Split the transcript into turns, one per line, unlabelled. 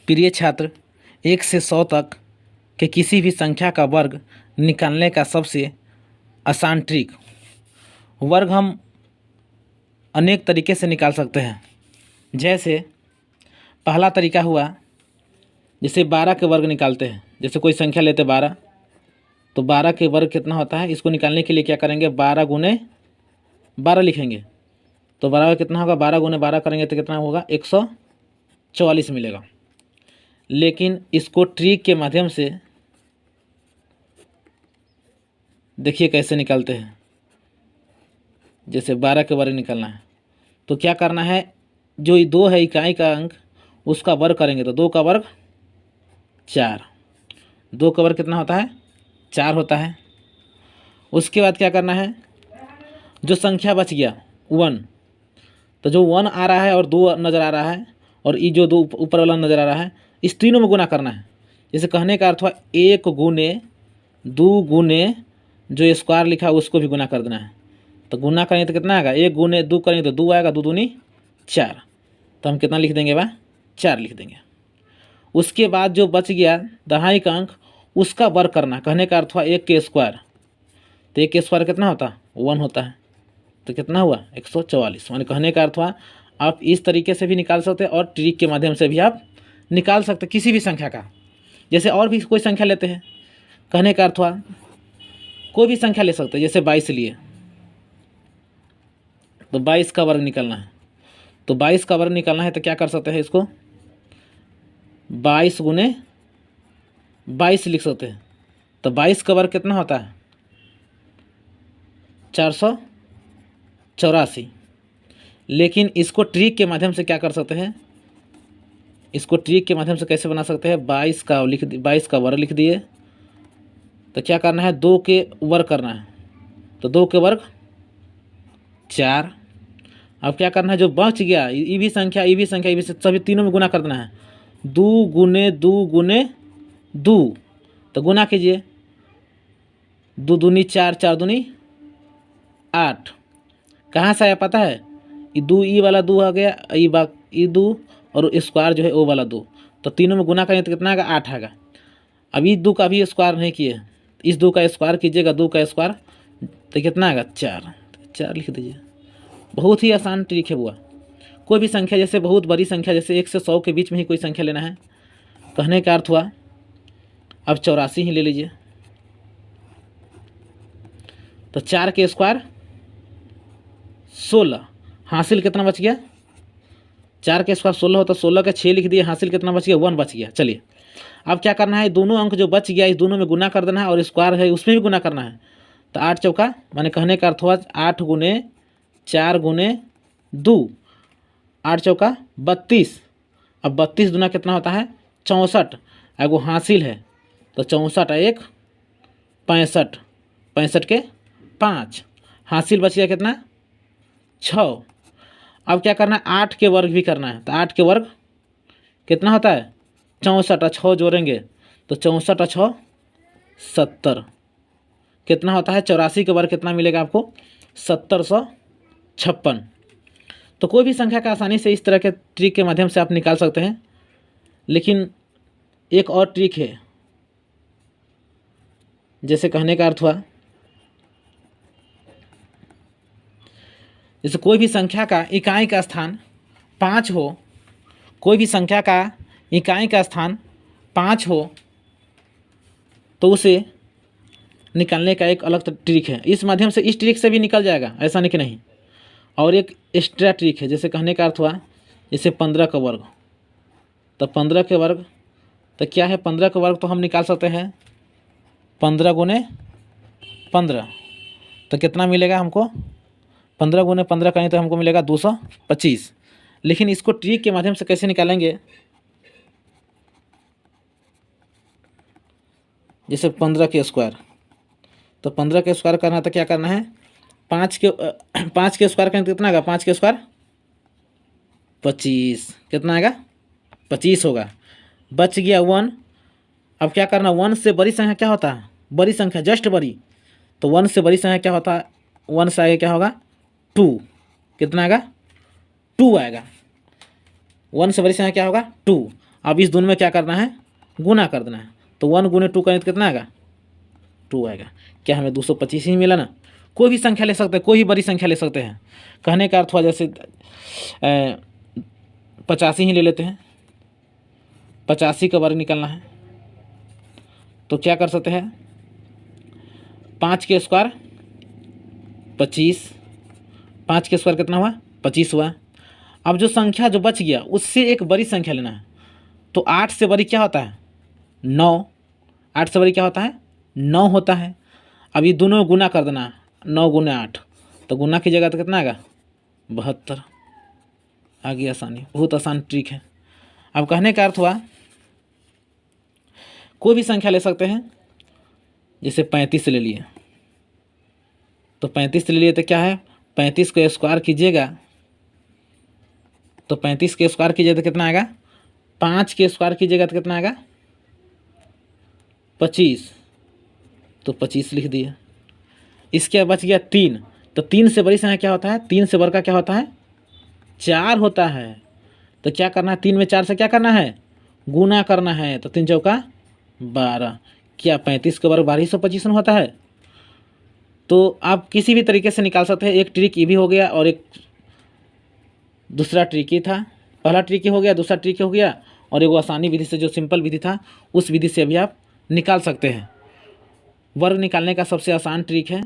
प्रिय छात्र, 1 से 100 तक के किसी भी संख्या का वर्ग निकालने का सबसे आसान ट्रिक। वर्ग हम अनेक तरीके से निकाल सकते हैं। जैसे पहला तरीका हुआ, जैसे 12 के वर्ग निकालते हैं। जैसे कोई संख्या लेते 12, तो 12 के वर्ग कितना होता है, इसको निकालने के लिए क्या करेंगे, 12 गुने 12 लिखेंगे। तो 12 कितना होगा, 12 गुने 12 करेंगे तो कितना होगा, 144 मिलेगा। लेकिन इसको ट्रिक के माध्यम से देखिए कैसे निकालते हैं। जैसे 12 के वर्ग निकालना है तो क्या करना है, जो 2 है इकाई का अंक, उसका वर्ग करेंगे तो 2 का वर्ग 4। 2 का वर्ग कितना होता है, 4 होता है। उसके बाद क्या करना है, जो संख्या बच गया 1, तो जो 1 आ रहा है और 2 नज़र आ रहा है और ये जो 2 ऊपर वाला नज़र आ रहा है, इस तीनों में गुना करना है। जैसे कहने का अर्थ हुआ 1 गुने 2 गुने जो स्क्वायर लिखा है उसको भी गुना कर देना है। तो गुना करेंगे तो कितना आएगा, 1 गुने 2 करेंगे तो 2 आएगा, 2 दूनी 4। तो हम कितना लिख देंगे बा, 4 लिख देंगे। उसके बाद जो बच गया दहाई का अंक, उसका वर्ग करना। कहने का अर्थ हुआ 1 के स्क्वायर, तो 1 के स्क्वायर कितना होता है, 1 होता है। तो कितना हुआ, 144। माने कहने का अर्थ हुआ आप इस तरीके से भी निकाल सकते हैं और ट्रिक के माध्यम से भी आप निकाल सकते हैं किसी भी संख्या का। जैसे और भी कोई संख्या लेते हैं, कहने का अर्थ हुआ कोई भी संख्या ले सकते हैं। जैसे 22 लिए तो 22 का वर्ग निकालना है। तो 22 का वर्ग निकालना है तो क्या कर सकते हैं, इसको 22 गुने 22 लिख सकते हैं। तो 22 का वर्ग कितना होता है, 484। लेकिन इसको ट्रिक के माध्यम से क्या कर सकते हैं, इसको ट्रिक के माध्यम से कैसे बना सकते हैं, 22 का वर्ग लिख दिए। तो क्या करना है, 2 के वर्ग करना है। तो 2 के वर्ग 4। अब क्या करना है, जो बच गया ये भी संख्या, ये भी संख्या, ये भी सभी तीनों में गुना कर देना है। 2 गुने 2 गुने 2, तो गुना कीजिए। 2 दूनी 4, 4 दूनी 8। कहाँ से आया पता है, ये 2 ई वाला 2 आ गया, ये 2 और स्क्वायर जो है वो वाला 2, तो तीनों में गुना करेंगे तो कितना आएगा, 8 आएगा। अब इस 2 का भी स्क्वायर नहीं किए, इस 2 का स्क्वायर कीजिएगा, 2 का स्क्वायर तो कितना आएगा, 4। 4 लिख दीजिए। बहुत ही आसान ट्रिक है बुआ। कोई भी संख्या, जैसे बहुत बड़ी संख्या, जैसे 1 से 100 के बीच में ही कोई संख्या लेना है। कहने का अर्थ हुआ अब 84 ही ले लीजिए। तो 4 के स्क्वायर 16, हासिल कितना बच गया, 4 के स्क्वायर 16 होता, 16 का 6 लिख दिए, हासिल कितना बच गया, 1 बच गया। चलिए अब क्या करना है, दोनों अंक जो बच गया इस दोनों में गुना कर देना है और स्क्वायर है उसमें भी गुना करना है। तो 8 चौका, माने कहने का अर्थ हुआ 8 गुने 4 गुने 2, 8 चौका 32। अब 32 दूना कितना होता है, 64। एगो हासिल है तो 64 1 65, 65 के 5, हासिल बच गया कितना, 6। अब क्या करना है, 8 के वर्ग भी करना है। तो 8 के वर्ग कितना होता है, 64, और 6 जोड़ेंगे तो 64 और 6 70। कितना होता है, 84 के वर्ग कितना मिलेगा आपको, 1756। तो कोई भी संख्या का आसानी से इस तरह के ट्रिक के माध्यम से आप निकाल सकते हैं। लेकिन एक और ट्रिक है, जैसे कहने का अर्थ हुआ, जैसे कोई भी संख्या का इकाई का स्थान 5 हो, कोई भी संख्या का इकाई का स्थान 5 हो तो उसे निकालने का एक अलग ट्रिक है। इस माध्यम से, इस ट्रिक से भी निकल जाएगा, ऐसा नहीं कि नहीं। और एक एक्स्ट्रा ट्रिक है, जैसे कहने का अर्थ हुआ, जैसे 15 का वर्ग। तो 15 के वर्ग तो क्या है, 15 का वर्ग तो हम निकाल सकते हैं 15 गुने 15। तो कितना मिलेगा हमको, 15 गुने 15 करें तो हमको मिलेगा 225। लेकिन इसको ट्रिक के माध्यम से कैसे निकालेंगे, जैसे 15 के स्क्वायर, तो 15 के स्क्वायर करना तो क्या करना है, 5 के स्क्वायर करें तो कितना आएगा, 5 के स्क्वायर 25, कितना आएगा, 25 होगा। बच गया 1। अब क्या करना, 1 से बड़ी संख्या क्या होता है, बड़ी संख्या जस्ट बड़ी, तो 1 से बड़ी संख्या क्या होता है, 1 से आगे क्या होगा, 2। कितना आएगा, 2 आएगा। 1 से बड़ी संख्या क्या होगा, 2। अब इस दोनों में क्या करना है, गुना कर देना है। तो 1 गुने 2 करें तो कितना आएगा, 2 आएगा। क्या हमें 225 ही मिला ना। कोई भी संख्या ले सकते हैं, कोई भी बड़ी संख्या ले सकते हैं। कहने का अर्थ हुआ जैसे 85 ही ले लेते हैं, 85 का वर्ग निकालना है तो क्या कर सकते हैं, 5 के स्क्वायर 25, 5 के स्क्वायर कितना हुआ, 25 हुआ। अब जो संख्या जो बच गया उससे एक बड़ी संख्या लेना है। तो 8 से बड़ी क्या होता है, 9। 8 से बड़ी क्या होता है, 9 होता है। अब ये दोनों गुना कर देना, 9 गुने 8, तो गुना की जगह तो कितना आएगा, 72। आगे आसानी, बहुत आसान ट्रिक है। अब कहने का अर्थ हुआ कोई भी संख्या ले सकते हैं, जैसे 35 ले लिए, तो 35 ले लिए तो क्या है, 35 को स्क्वायर कीजिएगा तो 35 के स्क्वायर कीजिए तो कितना आएगा, 5 के स्क्वायर कीजिएगा तो कितना आएगा, 25, तो 25 लिख दिए। इसके बच गया 3, तो 3 से बड़ी संख्या क्या होता है, 3 से बड़ा का क्या होता है, 4 होता है। तो क्या करना है, 3 में 4 से क्या करना है, गुना करना है। तो 3 चौका 12। क्या 35 का वर्ग 1225 होता है। तो आप किसी भी तरीके से निकाल सकते हैं। एक ट्रिक ये भी हो गया और एक दूसरा ट्रिक ही था। पहला ट्रिक ही हो गया, दूसरा ट्रिक हो गया, और एक वो आसानी विधि से जो सिंपल विधि था उस विधि से अभी आप निकाल सकते हैं। वर्ग निकालने का सबसे आसान ट्रिक है